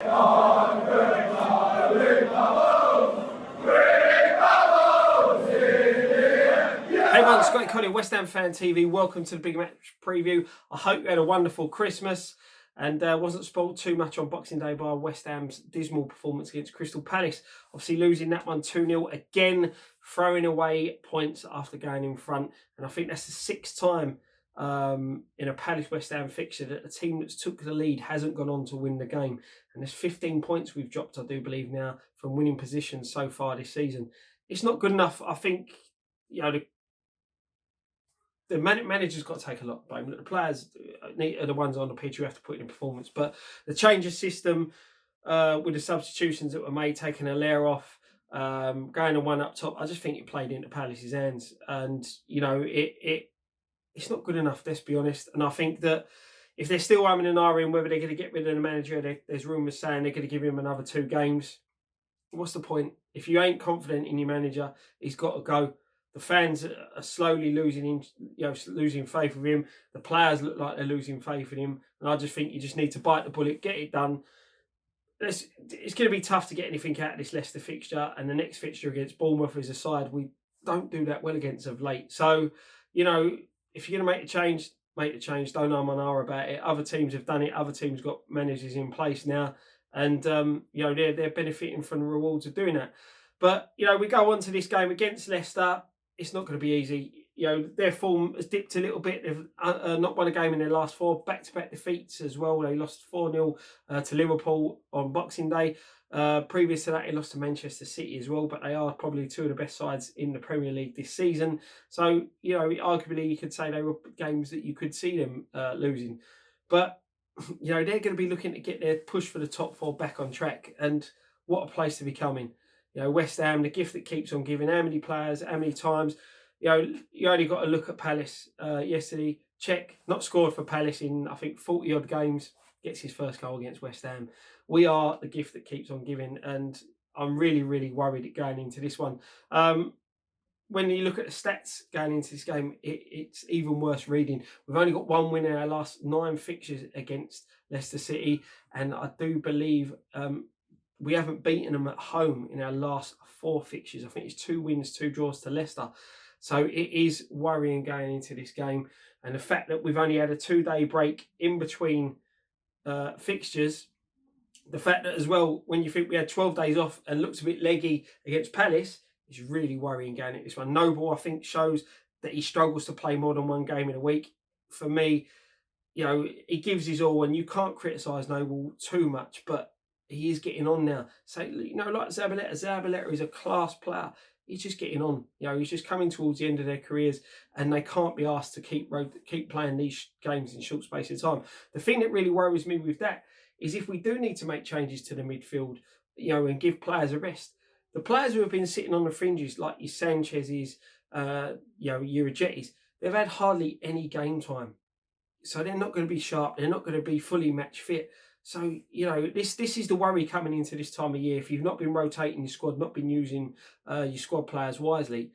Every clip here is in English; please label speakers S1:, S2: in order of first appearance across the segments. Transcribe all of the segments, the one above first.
S1: Hey everyone, Scotty Colley, West Ham Fan TV. Welcome to the big match preview. I hope you had a wonderful Christmas and wasn't spoilt too much on Boxing Day by West Ham's dismal performance against Crystal Palace. Obviously losing that one 2-0 again, throwing away points after going in front. And I think that's the sixth time in a Palace West Ham fixture that a team that's took the lead hasn't gone on to win the game. And there's 15 points we've dropped, I do believe now, from winning positions so far this season. It's not good enough. I think, the manager's got to take a lot of blame. The players are the ones on the pitch who have to put in performance. But the change of system with the substitutions that were made, taking a layer off, going to one up top, I just think it played into Palace's hands. And, it's not good enough, let's be honest. And I think that if they're still umming and ahhing whether they're going to get rid of the manager, there's rumours saying they're going to give him another 2 games. What's the point? If you ain't confident in your manager, he's got to go. The fans are slowly losing faith with him. The players look like they're losing faith in him. And I just think you just need to bite the bullet, get it done. It's going to be tough to get anything out of this Leicester fixture. And the next fixture against Bournemouth is a side we don't do that well against of late. So, if you're going to make the change, make the change. Don't arm and ah about it. Other teams have done it. Other teams got managers in place now. And, they're benefiting from the rewards of doing that. But, we go on to this game against Leicester. It's not going to be easy. Their form has dipped a little bit. They've not won a game in their last 4 back-to-back defeats as well. They lost 4-0 to Liverpool on Boxing Day. Previous to that, they lost to Manchester City as well, but they are probably 2 of the best sides in the Premier League this season. So, arguably you could say they were games that you could see them losing. But, they're going to be looking to get their push for the top 4 back on track. And what a place to be coming. West Ham, the gift that keeps on giving. How many players, how many times? You only got to look at Palace yesterday. Cech, not scored for Palace in, I think, 40-odd games. Gets his first goal against West Ham. We are the gift that keeps on giving. And I'm really, really worried going into this one. When you look at the stats going into this game, it's even worse reading. We've only got 1 win in our last 9 fixtures against Leicester City. And I do believe we haven't beaten them at home in our last 4 fixtures. I think it's 2 wins, 2 draws to Leicester. So it is worrying going into this game. And the fact that we've only had a 2-day break in between fixtures, the fact that as well, when you think we had 12 days off and looks a bit leggy against Palace, is really worrying going into this one. Noble, I think, shows that he struggles to play more than 1 game in a week. For me, he gives his all, and you can't criticise Noble too much, but he is getting on now. So, like Zabaleta is a class player. He's just getting on. He's just coming towards the end of their careers, and they can't be asked to keep playing these games in short space of time. The thing that really worries me with that is if we do need to make changes to the midfield, and give players a rest. The players who have been sitting on the fringes, like your Sanchez's, your Ajettis, they've had hardly any game time. So they're not going to be sharp. They're not going to be fully match fit. So, this is the worry coming into this time of year. If you've not been rotating your squad, not been using your squad players wisely,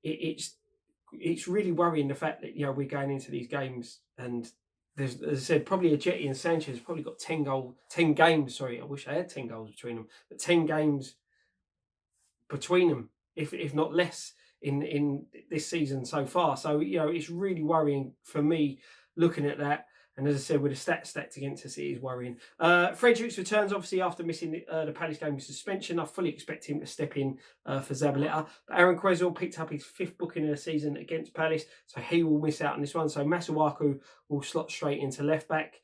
S1: it's really worrying the fact that, we're going into these games and there's, as I said, probably Ajetti and Sanchez probably got 10 games. Sorry, I wish I had 10 goals between them, but 10 games between them, if not less, in this season so far. So, it's really worrying for me looking at that. And as I said, with the stats stacked against us, it is worrying. Fredericks returns, obviously, after missing the Palace game with suspension. I fully expect him to step in for Zabaleta. But Aaron Cresswell picked up his 5th booking of the season against Palace, so he will miss out on this one. So Masuaku will slot straight into left-back.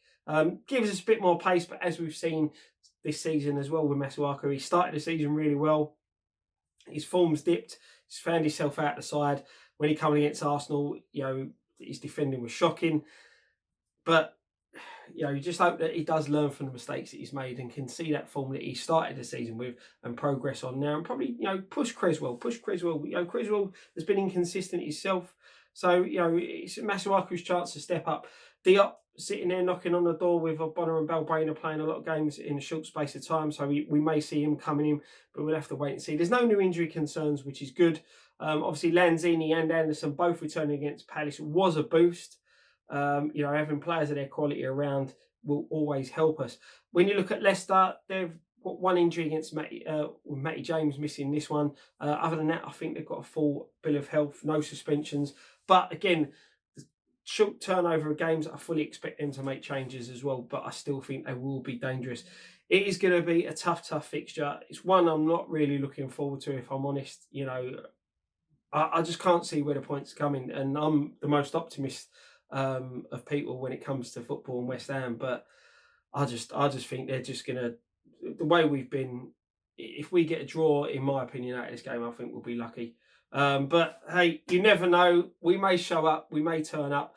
S1: Gives us a bit more pace, but as we've seen this season as well with Masuaku, he started the season really well. His form's dipped. He's found himself out the side. When he came against Arsenal, his defending was shocking. But, you just hope that he does learn from the mistakes that he's made and can see that form that he started the season with and progress on now. And probably, push Cresswell. Cresswell has been inconsistent himself. So, it's Masuaku's chance to step up. Diop sitting there knocking on the door with Bonner and Balbuena playing a lot of games in a short space of time. So we may see him coming in, but we'll have to wait and see. There's no new injury concerns, which is good. Obviously, Lanzini and Anderson both returning against Palace was a boost. Having players of their quality around will always help us. When you look at Leicester, they've got one injury against with Matty James missing this one. Other than that, I think they've got a full bill of health, no suspensions. But again, short turnover of games, I fully expect them to make changes as well, but I still think they will be dangerous. It is going to be a tough fixture. It's one I'm not really looking forward to, if I'm honest. I just can't see where the points are coming, and I'm the most optimist of people when it comes to football and West Ham. But I just think they're just gonna, the way we've been. If we get a draw, in my opinion, out of this game, I think we'll be lucky. But hey, you never know. We may show up. We may turn up.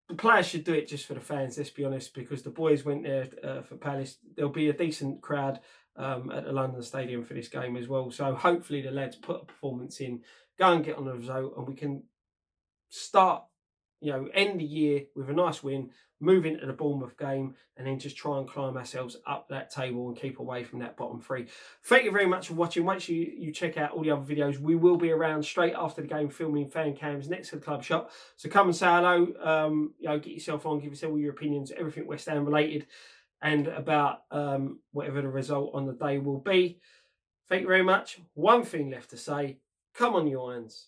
S1: The players should do it just for the fans. Let's be honest, because the boys went there for Palace. There'll be a decent crowd at the London Stadium for this game as well. So hopefully the lads put a performance in, go and get on the result, and we can start, end the year with a nice win, move into the Bournemouth game, and then just try and climb ourselves up that table and keep away from that bottom three. Thank you very much for watching. Make sure you check out all the other videos. We will be around straight after the game filming fan cams next to the club shop. So come and say hello, get yourself on, give yourself all your opinions, everything West Ham related, and about whatever the result on the day will be. Thank you very much. One thing left to say, come on, you Irons.